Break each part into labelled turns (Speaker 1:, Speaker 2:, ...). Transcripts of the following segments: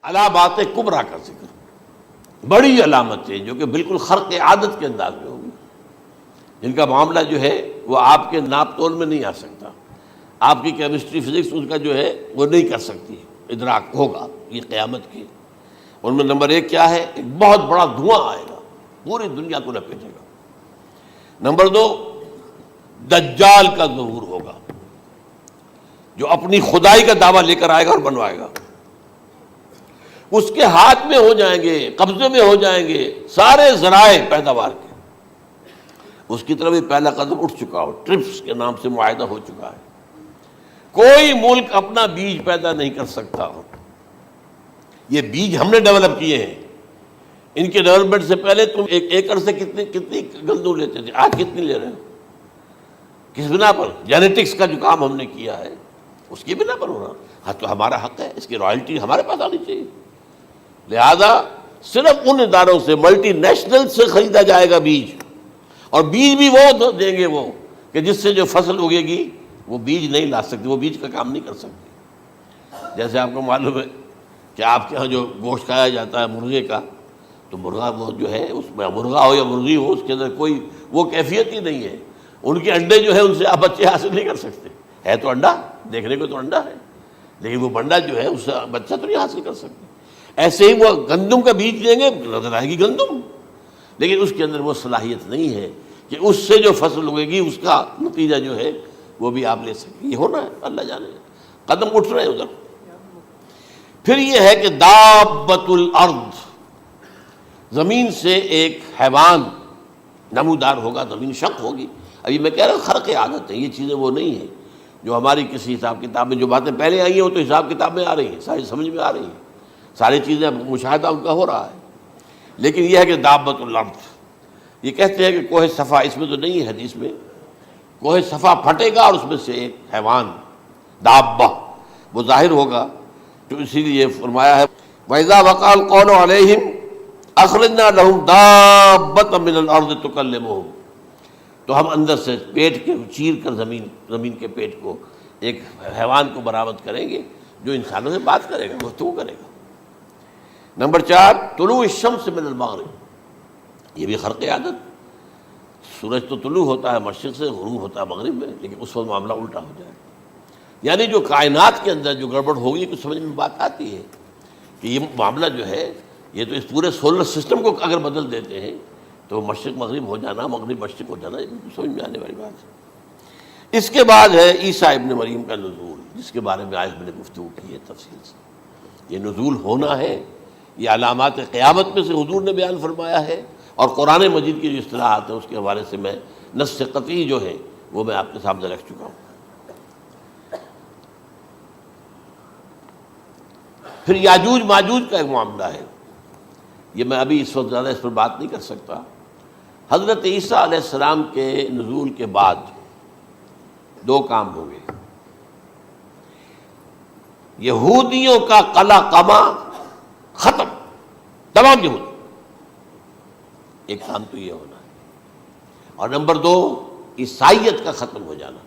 Speaker 1: علامات کبریٰ کا ذکر، بڑی علامتیں جو کہ بالکل خرق عادت کے انداز میں ہوگی، جن کا معاملہ جو ہے وہ آپ کے ناپ تول میں نہیں آ سکتا، آپ کی کیمسٹری فزکس اس کا جو ہے وہ نہیں کر سکتی، ادراک ہوگا یہ قیامت کی۔ ان میں نمبر ایک کیا ہے؟ ایک بہت بڑا دھواں آئے گا، پوری دنیا کو لپیٹے گا۔ نمبر دو، دجال کا ظہور ہوگا، جو اپنی خدائی کا دعویٰ لے کر آئے گا اور بنوائے گا۔ اس کے ہاتھ میں ہو جائیں گے، قبضے میں ہو جائیں گے سارے ذرائع پیداوار کے۔ اس کی طرف بھی پہلا قدم اٹھ چکا ہو، ٹرپس کے نام سے معاہدہ ہو چکا ہے۔ کوئی ملک اپنا بیج پیدا نہیں کر سکتا ہو، یہ بیج ہم نے ڈیولپ کیے ہیں۔ ان کے ڈیولپمنٹ سے پہلے تم ایک ایکڑ سے کتنی گندم لیتے تھے، آج کتنی لے رہے ہو؟ کس بنا پر؟ جینیٹکس کا جو کام ہم نے کیا ہے اس کی بنا پر ہو رہا۔ ہاں تو ہمارا حق ہے، اس کی رائلٹی ہمارے پاس آنی چاہیے۔ لہذا صرف ان اداروں سے، ملٹی نیشنل سے خریدا جائے گا بیج، اور بیج بھی وہ دیں گے وہ کہ جس سے جو فصل اگے گی وہ بیج نہیں لا سکتی، وہ بیج کا کام نہیں کر سکتی۔ جیسے آپ کو معلوم ہے کہ آپ کے ہاں جو گوشت کھایا جاتا ہے مرغے کا، تو مرغا وہ جو ہے اس میں، مرغا ہو یا مرغی ہو، اس کے اندر کوئی وہ کیفیت ہی نہیں ہے۔ ان کے انڈے جو ہے ان سے آپ بچے حاصل نہیں کر سکتے، ہے تو انڈا، دیکھنے کو تو انڈا ہے، لیکن وہ بنڈا جو ہے اس سے بچہ تو نہیں حاصل کر سکتے۔ ایسے ہی وہ گندم کا بیج دیں گے، نظر آئے گی گندم، لیکن اس کے اندر وہ صلاحیت نہیں ہے کہ اس سے جو فصل اگے گی اس کا نتیجہ جو ہے وہ بھی آپ لے سکیں۔ یہ ہونا ہے، اللہ جانے، قدم اٹھ رہے ہیں ادھر۔ پھر یہ ہے کہ دابۃ الارض، زمین سے ایک حیوان نمودار ہوگا، زمین شق ہوگی۔ ابھی میں کہہ رہا ہوں خرق عادت ہے، یہ چیزیں وہ نہیں ہیں جو ہماری کسی حساب کتاب میں جو باتیں پہلے آئی ہیں وہ تو حساب کتاب میں آ رہی ہیں، ساری سمجھ میں آ رہی ہیں، ساری چیزیں مشاہدہ ان کا ہو رہا ہے۔ لیکن یہ ہے کہ دابۃ الارض، یہ کہتے ہیں کہ کوہ صفا، اس میں تو نہیں ہے حدیث میں، کوہ صفا پھٹے گا اور اس میں سے ایک حیوان دابہ وہ ظاہر ہوگا، تو اسی لیے فرمایا ہے وَإِذَا وَقَعَ الْقَوْلُ عَلَيْهِمْ أَخْرَجْنَا لَهُمْ دَابَّةً مِّنَ الْأَرْضِ تُكَلِّمُهُمْ، تو ہم اندر سے پیٹ کے چیر کر زمین کے پیٹ کو ایک حیوان کو برآمد کریں گے جو انسانوں سے بات کرے گا، گفتگو کرے گا۔ نمبر 4، طلوع الشمس من المغرب، یہ بھی خرق عادت، سورج تو طلوع ہوتا ہے مشرق سے، غروب ہوتا ہے مغرب میں، لیکن اس وقت معاملہ الٹا ہو جائے، یعنی جو کائنات کے اندر جو گڑبڑ ہوگی کچھ سمجھ میں بات آتی ہے کہ یہ معاملہ جو ہے یہ تو اس پورے سولر سسٹم کو اگر بدل دیتے ہیں تو مشرق مغرب ہو جانا، مغرب مشرق ہو جانا، یہ سمجھ میں آنے والی بات ہے۔ اس کے بعد ہے عیسیٰ ابن مریم کا نزول، جس کے بارے میں آج میں نے گفتگو کی ہے تفصیل سے۔ یہ نزول ہونا ہے، یہ علامات قیامت میں سے حضور نے بیان فرمایا ہے، اور قرآن مجید کی جو اصطلاحات ہیں اس کے حوالے سے میں نص قطعی جو ہے وہ میں آپ کے سامنے رکھ چکا ہوں۔ پھر یاجوج ماجوج کا ایک معاملہ ہے، یہ میں ابھی اس وقت زیادہ اس پر بات نہیں کر سکتا۔ حضرت عیسیٰ علیہ السلام کے نزول کے بعد دو کام ہوں گے، یہودیوں کا قلع قمع ختم، تمام یہود، ایک کام تو یہ ہونا ہے، اور نمبر 2 عیسائیت کا ختم ہو جانا۔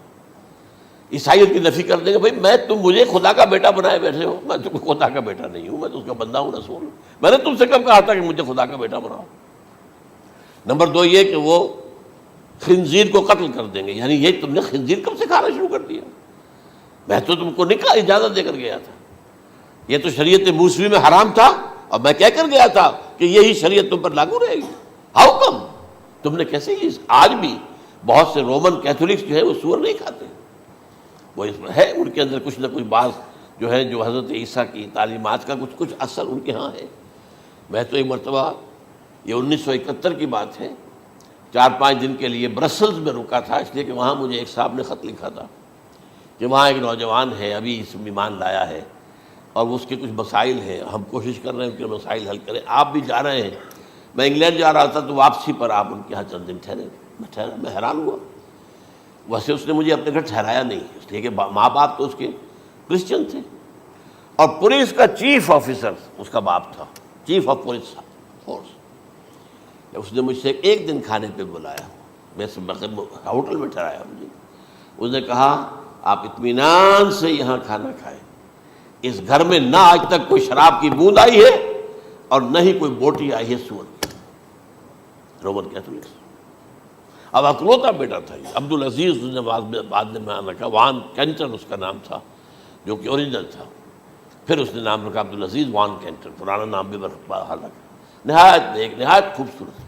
Speaker 1: عیسائیت کی نفی کر دیں گے، بھائی میں تم مجھے خدا کا بیٹا بنائے بیٹھے ہو، میں تم خدا کا بیٹا نہیں ہوں، میں تو اس کا بندہ ہوں، رسول ہوں، میں نے تم سے کب کہا تھا کہ مجھے خدا کا بیٹا بناؤ۔ نمبر 2 یہ کہ وہ خنزیر کو قتل کر دیں گے، یعنی یہ تم نے خنزیر کب سے کھانا شروع کر دیا؟ میں تو تم کو نکاح اجازت دے کر گیا تھا، یہ تو شریعت موسوی میں حرام تھا، اور میں کہہ کر گیا تھا کہ یہی شریعت تم پر لاگو رہے گی، ہاؤ کم تم نے کیسے یہ؟ آج بھی بہت سے رومن کیتھولکس جو ہے وہ سور نہیں کھاتے، وہ اس میں ہے ان کے اندر کچھ نہ کچھ بعض جو ہے جو حضرت عیسیٰ کی تعلیمات کا کچھ اثر ان کے ہاں ہے۔ میں تو ایک مرتبہ، یہ 1971 کی بات ہے، 4-5 دن کے لیے برسلز میں رکا تھا، اس لیے کہ وہاں مجھے ایک صاحب نے خط لکھا تھا کہ وہاں ایک نوجوان ہے، ابھی اس ایمان لایا ہے، اور اس کے کچھ مسائل ہیں، ہم کوشش کر رہے ہیں ان کے مسائل حل کریں، آپ بھی جا رہے ہیں۔ میں انگلینڈ جا رہا تھا تو واپسی پر آپ ان کے یہاں چند دن ٹھہرے، میں حیران ہوا۔ ویسے اس نے مجھے اپنے گھر ٹھہرایا نہیں، اس لیے کہ ماں باپ تو اس کے کرسچن تھے، اور پولیس کا چیف آفیسر اس کا باپ تھا، چیف آف پولیس فورس۔ اس نے مجھ سے ایک دن کھانے پہ بلایا، میں ہوٹل میں ٹھہرایا مجھے، اس نے کہا آپ اطمینان سے یہاں کھانا کھائیں، اس گھر میں نہ آج تک کوئی شراب کی بوند آئی ہے اور نہ ہی کوئی بوٹی آئی ہے سور کی. Roman Catholics. اب اکلوتا بیٹا تھا یہ عبدالعزیز نے بعد میں نام رکھا، وان کینٹن اس کا نام تھا جو کہ اوریجنل تھا. پھر اس نے نام رکھا عبدالعزیز وان کینٹن، پرانا نام بھی حالانکہ نہایت نیک، نہایت خوبصورت.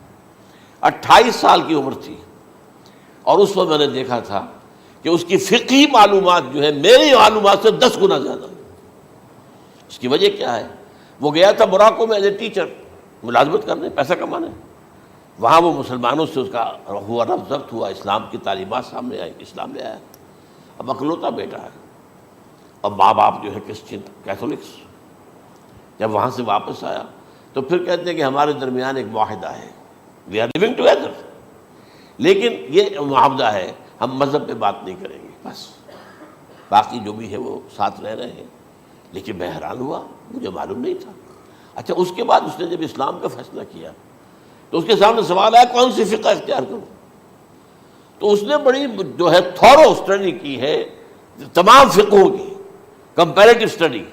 Speaker 1: 28 سال کی عمر تھی اور اس وقت میں نے دیکھا تھا کہ اس کی فقہی معلومات جو ہے میری معلومات سے 10 گنا زیادہ. اس کی وجہ کیا ہے؟ وہ گیا تھا موراکو میں ایز اے ٹیچر ملازمت کرنے، پیسہ کمانے. وہاں وہ مسلمانوں سے اس کا ہوا رفت ضبط ہوا، اسلام کی تعلیمات سامنے آئی، اسلام لے آیا. اب اکلوتا بیٹا ہے اور ماں باپ جو ہے کرسچن کیتھولکس. جب وہاں سے واپس آیا تو پھر کہتے ہیں کہ ہمارے درمیان ایک معاہدہ ہے، وی آر لیونگ ٹوگیدر، لیکن یہ معاہدہ ہے ہم مذہب پہ بات نہیں کریں گے، بس باقی جو بھی ہے وہ ساتھ رہ رہے ہیں. لیکن میں حیران ہوا، مجھے معلوم نہیں تھا. اچھا اس کے بعد اس نے جب اسلام کا فیصلہ کیا تو اس کے سامنے سوال آیا کون سی فقہ اختیار کروں. تو اس نے بڑی جو ہے تھورو اسٹڈی کی ہے تمام فقہوں کی، کمپیریٹو اسٹڈی.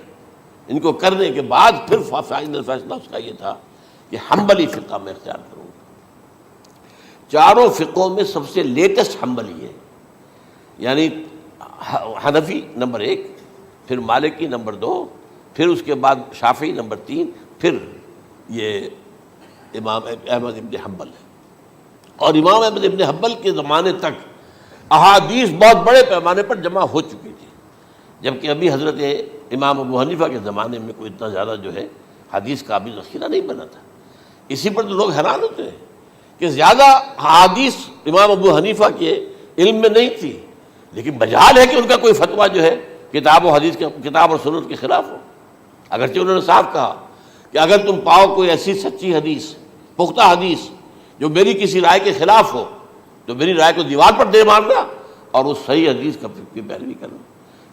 Speaker 1: ان کو کرنے کے بعد پھر فائنل فیصلہ اس کا یہ تھا کہ حنبلی فقہ میں اختیار کروں. چاروں فقہوں میں سب سے لیٹسٹ حنبلی ہے، یعنی حنفی نمبر 1، پھر مالکی نمبر 2، پھر اس کے بعد شافعی نمبر 3، پھر یہ امام احمد ابن حنبل ہے. اور امام احمد ابن حنبل کے زمانے تک احادیث بہت بڑے پیمانے پر جمع ہو چکی تھی، جبکہ ابھی حضرت امام ابو حنیفہ کے زمانے میں کوئی اتنا زیادہ جو ہے حدیث کا بھی ذخیرہ نہیں بنا تھا. اسی پر تو لوگ حیران ہوتے ہیں کہ زیادہ حدیث امام ابو حنیفہ کے علم میں نہیں تھی، لیکن مجال ہے کہ ان کا کوئی فتویٰ جو ہے کتاب و حدیث کے، کتاب اور سنت کے خلاف ہو. اگرچہ انہوں نے صاف کہا کہ اگر تم پاؤ کوئی ایسی سچی حدیث، پختہ حدیث جو میری کسی رائے کے خلاف ہو تو میری رائے کو دیوار پر دے مارنا اور اس صحیح حدیث کی پیروی کرنا.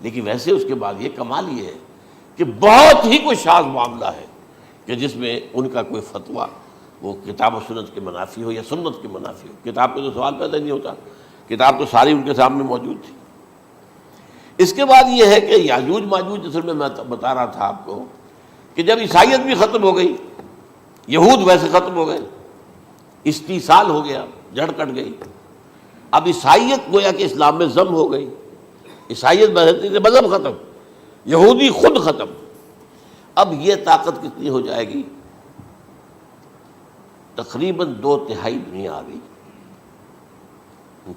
Speaker 1: لیکن ویسے اس کے بعد یہ کمال یہ ہے کہ بہت ہی کوئی شاذ معاملہ ہے کہ جس میں ان کا کوئی فتویٰ وہ کتاب و سنت کے منافی ہو یا سنت کے منافی ہو. کتاب پہ تو سوال پیدا نہیں ہوتا، کتاب تو ساری ان کے سامنے موجود تھی. اس کے بعد یہ ہے کہ یاجوج ماجوج، اصل میں بتا رہا تھا آپ کو کہ جب عیسائیت بھی ختم ہو گئی، یہود ویسے ختم ہو گئے، استیصال ہو گیا، جڑ کٹ گئی. اب عیسائیت گویا کہ اسلام میں ضم ہو گئی. عیسائیت بہتری سے مذہب ختم، یہودی خود ختم. اب یہ طاقت کتنی ہو جائے گی؟ تقریباً 2/3 دنیا آ گئی.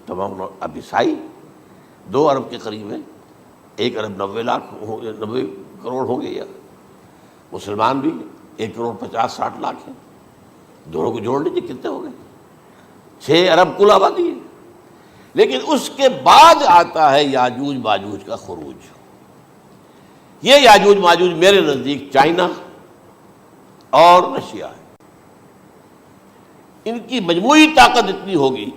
Speaker 1: تمام اب عیسائی 2 ارب کے قریب ہیں، 1 ارب 90 کروڑ ہوں گے، یا مسلمان بھی 1 کروڑ 50-60 لاکھ ہیں. دونوں کو جوڑ لیجیے کتنے ہو گئے؟ 6 ارب کل آبادی ہے. لیکن اس کے بعد آتا ہے یاجوج ماجوج کا خروج. یہ یاجوج ماجوج میرے نزدیک چائنا اور رشیا ہے. ان کی مجموعی طاقت اتنی ہوگی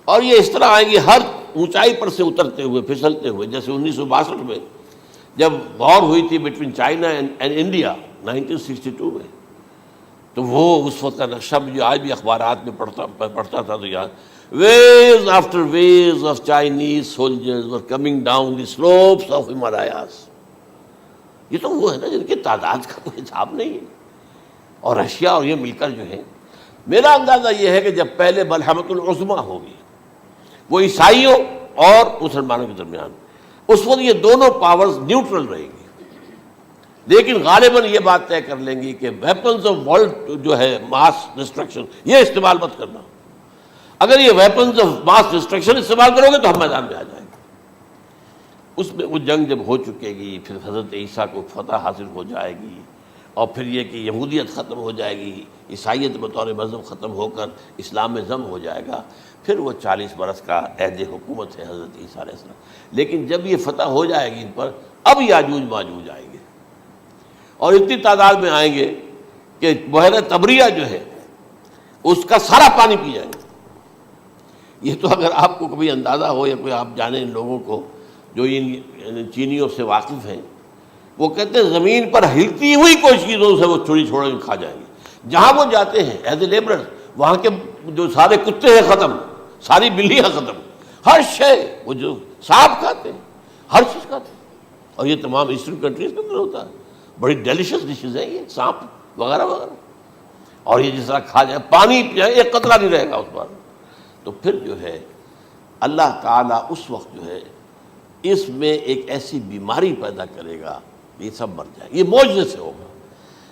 Speaker 1: اور یہ اس طرح آئیں گے ہر اونچائی پر سے اترتے ہوئے، پھسلتے ہوئے. جیسے 1962 میں جب وار ہوئی تھی بٹوین چائنا اینڈ انڈیا 1962 میں، تو وہ اس وقت کا نقشہ جو آج بھی اخبارات میں پڑھتا تھا تو یاد، waves after waves of Chinese soldiers were coming down the slopes of Himalayas. یہ تو وہ ہے نا جن کی تعداد کا کوئی حساب نہیں ہے. اور رشیا اور یہ مل کر جو ہے، میرا اندازہ یہ ہے کہ جب پہلے ملحمۃ العظمیٰ ہوگی وہ عیسائیوں اور مسلمانوں کے درمیان، اس وقت یہ دونوں پاورز نیوٹرل رہیں گی. لیکن غالباً یہ بات طے کر لیں گی کہ ویپنز آف ورلڈ جو ہے ماس ڈسٹرکشن، یہ استعمال مت کرنا. اگر یہ ویپنز آف ماس ڈسٹرکشن استعمال کرو گے تو ہم میدان میں آ جائیں گے. اس میں وہ جنگ جب ہو چکے گی، پھر حضرت عیسیٰ کو فتح حاصل ہو جائے گی، اور پھر یہ کہ یہودیت ختم ہو جائے گی، عیسائیت بطور مذہب ختم ہو کر اسلام میں ضم ہو جائے گا. پھر وہ 40 برس کا عہد حکومت ہے حضرت عیسیٰ علیہ السلام. لیکن جب یہ فتح ہو جائے گی ان پر، اب یاجوج ماجوج آئیں گے اور اتنی تعداد میں آئیں گے کہ بحیرہ طبریہ جو ہے اس کا سارا پانی پی جائیں گے. یہ تو اگر آپ کو کبھی اندازہ ہو یا کوئی آپ جانیں ان لوگوں کو جو ان چینیوں سے واقف ہیں، وہ کہتے ہیں زمین پر ہلتی ہوئی کوئی چیزوں سے وہ چوری چھوڑ کے کھا جائیں گے. جہاں وہ جاتے ہیں ایز اے لیبرر، وہاں کے جو سارے کتے ہیں ختم، ساری بلیاں ختم، ہر شے، وہ جو سانپ کھاتے ہیں، ہر چیز کھاتے ہیں. اور یہ تمام ایسٹرن کنٹریز کے اندر ہوتا ہے. بڑی ڈیلیشیس ڈشز ہیں یہ، سانپ وغیرہ وغیرہ. اور یہ جس طرح کھا جائے، پانی پئے ایک قطرہ نہیں رہے گا اس پر. تو پھر جو ہے اللہ تعالیٰ اس وقت جو ہے اس میں ایک ایسی بیماری پیدا کرے گا، یہ سب مر جائے. یہ معجزے سے ہوگا.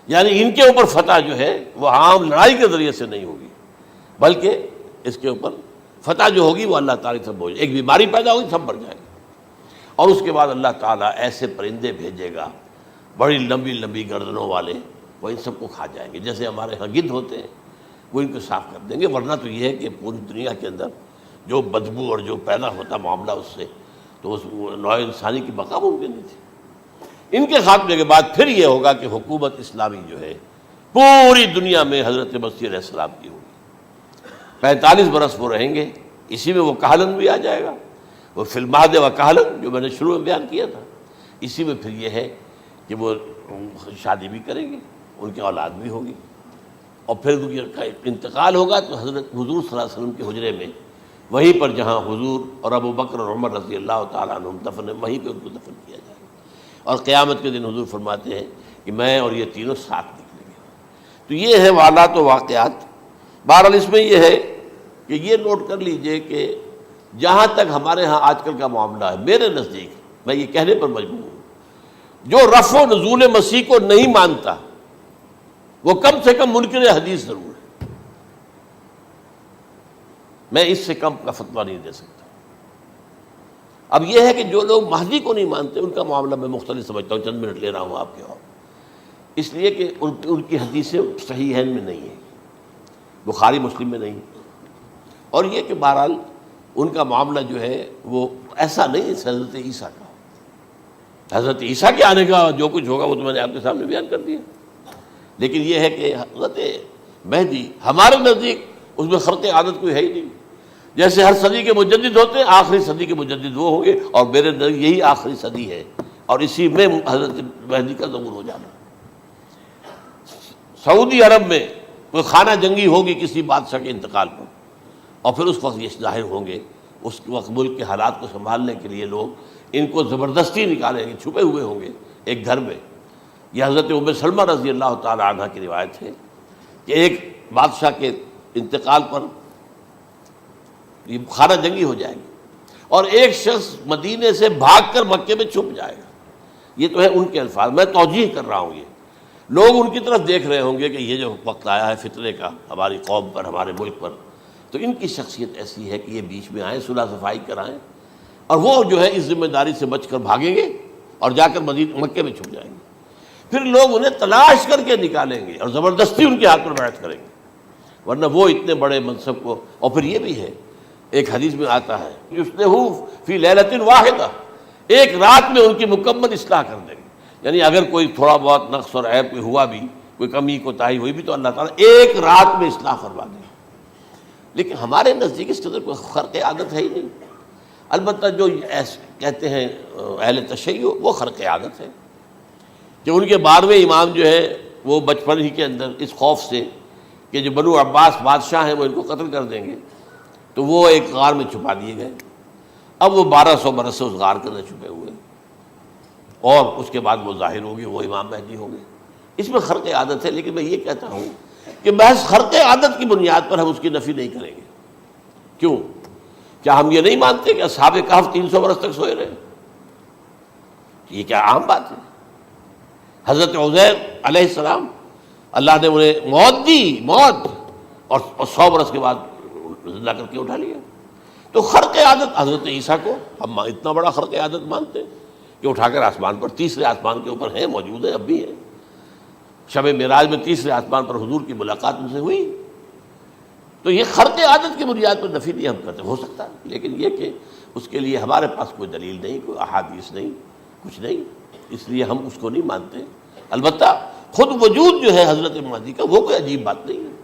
Speaker 1: یعنی ان کے اوپر فتح جو ہے وہ عام لڑائی کے ذریعے سے نہیں ہوگی، بلکہ اس کے اوپر فتح جو ہوگی وہ اللہ تعالیٰ سے بوجھ، ایک بیماری پیدا ہوگی، سب مر جائے گا. اور اس کے بعد اللہ تعالیٰ ایسے پرندے بھیجے گا بڑی لمبی لمبی گردنوں والے، وہ ان سب کو کھا جائیں گے. جیسے ہمارے ہاں گدھ ہوتے ہیں وہ ان کو صاف کر دیں گے. ورنہ تو یہ ہے کہ پوری دنیا کے اندر جو بدبو اور جو پیدا ہوتا معاملہ اس سے، تو اس نوع انسانی کی بقا ممکن نہیں تھی. ان کے خاتمے کے بعد پھر یہ ہوگا کہ حکومت اسلامی جو ہے پوری دنیا میں حضرت مسیح علیہ السلام کی ہوگی. 45 برس وہ رہیں گے. اسی میں وہ کہلن بھی آ جائے گا، وہ فی المہد و کہلن جو میں نے شروع میں بیان کیا تھا. اسی میں پھر یہ ہے کہ وہ شادی بھی کریں گے، ان کی اولاد بھی ہوگی. اور پھر ان کا انتقال ہوگا تو حضرت حضور صلی اللہ علیہ وسلم کے حجرے میں، وہیں پر جہاں حضور اور ابو بکر اور عمر رضی اللہ تعالیٰ عنہم دفن ہیں، وہیں پہ ان کو دفن کیا جائے گا. اور قیامت کے دن حضور فرماتے ہیں کہ میں اور یہ تینوں ساتھ نکلیں گے. تو یہ ہے حالات و واقعات. بہرحال اس میں یہ ہے کہ یہ نوٹ کر لیجئے کہ جہاں تک ہمارے ہاں آج کل کا معاملہ ہے، میرے نزدیک میں یہ کہنے پر مجبور ہوں، جو رفع و نزول مسیح کو نہیں مانتا وہ کم سے کم منکر حدیث ضرور ہے. میں اس سے کم کا فتویٰ نہیں دے سکتا. اب یہ ہے کہ جو لوگ مہدی کو نہیں مانتے ان کا معاملہ میں مختلف سمجھتا ہوں. چند منٹ لے رہا ہوں آپ کے اور اس لیے کہ ان کی حدیثیں صحیحین میں نہیں ہیں، بخاری مسلم میں نہیں. اور یہ کہ بہرحال ان کا معاملہ جو ہے وہ ایسا نہیں ہے حضرت عیسیٰ کا. حضرت عیسیٰ کے آنے کا جو کچھ ہوگا وہ تو میں نے آپ کے سامنے بیان کر دیا. لیکن یہ ہے کہ حضرت مہدی ہمارے نزدیک اس میں خرق عادت کوئی ہے ہی نہیں. جیسے ہر صدی کے مجدد ہوتے ہیں، آخری صدی کے مجدد وہ ہوں گے، اور میرے نزدیک یہی آخری صدی ہے اور اسی میں حضرت مہدی کا ظہور ہو جانا. سعودی عرب میں کوئی خانہ جنگی ہوگی کسی بادشاہ کے انتقال پر، اور پھر اس وقت یہ ظاہر ہوں گے. اس وقت ملک کے حالات کو سنبھالنے کے لیے لوگ ان کو زبردستی نکالیں گے، چھپے ہوئے ہوں گے ایک گھر میں. یہ حضرت ام سلمہ رضی اللہ تعالی عنہ کی روایت ہے کہ ایک بادشاہ کے انتقال پر یہ خانہ جنگی ہو جائے گی اور ایک شخص مدینے سے بھاگ کر مکے میں چھپ جائے گا. یہ تو ہے ان کے الفاظ، میں توجیہ کر رہا ہوں. یہ لوگ ان کی طرف دیکھ رہے ہوں گے کہ یہ جو وقت آیا ہے فتنے کا ہماری قوم پر، ہمارے ملک پر، تو ان کی شخصیت ایسی ہے کہ یہ بیچ میں آئیں، صلح صفائی کرائیں، اور وہ جو ہے اس ذمہ داری سے بچ کر بھاگیں گے اور جا کر مکے میں چھپ جائیں گے. پھر لوگ انہیں تلاش کر کے نکالیں گے اور زبردستی ان کے ہاتھ پر بیعت کریں گے، ورنہ وہ اتنے بڑے منصب کو. اور پھر یہ بھی ہے، ایک حدیث میں آتا ہے یصلحو فی لیلۃ واحدہ، ایک رات میں ان کی مکمل اصلاح کر دیں گے. یعنی اگر کوئی تھوڑا بہت نقص اور عیب کوئی ہوا بھی، کوئی کمی کوتاہی ہوئی بھی، تو اللہ تعالیٰ ایک رات میں اصلاح کروا دیں گے. لیکن ہمارے نزدیک اس قدر کوئی خرق عادت ہے ہی نہیں. البتہ جو کہتے ہیں اہل تشیع، وہ خرق عادت ہے کہ ان کے 12ویں امام جو ہے وہ بچپن ہی کے اندر اس خوف سے کہ جو بنو عباس بادشاہ ہیں وہ ان کو قتل کر دیں گے، تو وہ ایک غار میں چھپا دیے گئے. اب وہ 1200 برس سے اس غار کے اندر چھپے ہوئے، اور اس کے بعد وہ ظاہر ہوگی، وہ امام مہدی ہوں گے. اس میں خرق عادت ہے. لیکن میں یہ کہتا ہوں کہ محض خرق عادت کی بنیاد پر ہم اس کی نفی نہیں کریں گے. کیوں؟ کیا ہم یہ نہیں مانتے کہ اصحاب کہف 300 برس تک سوئے رہے؟ یہ کیا عام بات ہے؟ حضرت عزیر علیہ السلام اللہ نے انہیں موت دی، موت، اور 100 برس کے بعد زندہ کر کے اٹھا لیا. تو خرق عادت حضرت عیسیٰ کو ہم اتنا بڑا خرق عادت مانتے ہیں کہ اٹھا کر آسمان پر، تیسرے آسمان کے اوپر ہیں، موجود ہیں، اب بھی ہیں. شب معراج میں تیسرے آسمان پر حضور کی ملاقات ان سے ہوئی. تو یہ خرق عادت کی بنیاد پر نفی نہیں ہم کرتے. ہو سکتا ہے، لیکن یہ کہ اس کے لیے ہمارے پاس کوئی دلیل نہیں، کوئی احادیث نہیں، کچھ نہیں، اس لیے ہم اس کو نہیں مانتے. البتہ خود وجود جو ہے حضرت مہدی کا وہ کوئی عجیب بات نہیں ہے.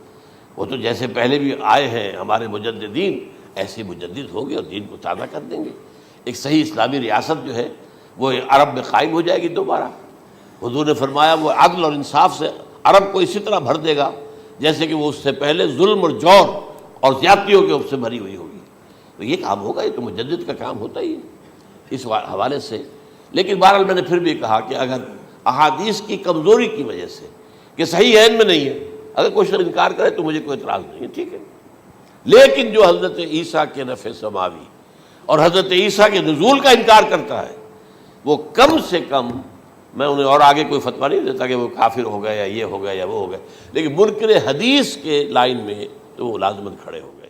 Speaker 1: وہ تو جیسے پہلے بھی آئے ہیں ہمارے مجددین، ایسے مجدد ہوں گے اور دین کو تازہ کر دیں گے. ایک صحیح اسلامی ریاست جو ہے وہ عرب میں قائم ہو جائے گی دوبارہ. حضور نے فرمایا وہ عدل اور انصاف سے عرب کو اسی طرح بھر دے گا جیسے کہ وہ اس سے پہلے ظلم اور جور اور زیادتیوں کے سے بھری ہوئی ہوگی. تو یہ کام ہوگا، یہ تو مجدد کا کام ہوتا ہی ہے اس حوالے سے. لیکن بہرحال میں نے پھر بھی کہا کہ اگر احادیث کی کمزوری کی وجہ سے کہ صحیح عین میں نہیں ہے، اگر کوئی شخص انکار کرے تو مجھے کوئی اعتراض نہیں ہے، ٹھیک ہے، لیکن جو حضرت عیسیٰ کے نفع سماوی اور حضرت عیسیٰ کے نزول کا انکار کرتا ہے وہ کم سے کم، میں انہیں اور آگے کوئی فتویٰ نہیں دیتا کہ وہ کافر ہو گئے یا یہ ہو گیا یا وہ ہو گیا، لیکن منکر حدیث کے لائن میں تو وہ لازماً کھڑے ہو گئے۔